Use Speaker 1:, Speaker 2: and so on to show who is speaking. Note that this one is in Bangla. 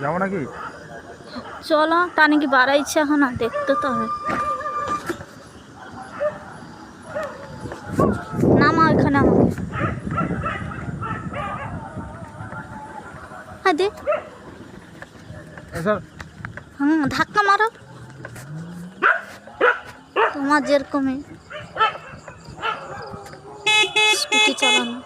Speaker 1: যাবো নাকি?
Speaker 2: চলো, তা নাকি বাড়াইছে এখন, না দেখতে তো হবে। নামা ওইখানে আমাকে। হ্যাঁ দে। ধাক্কা মারো তোমার যেরকমই স্কুটি চালানো।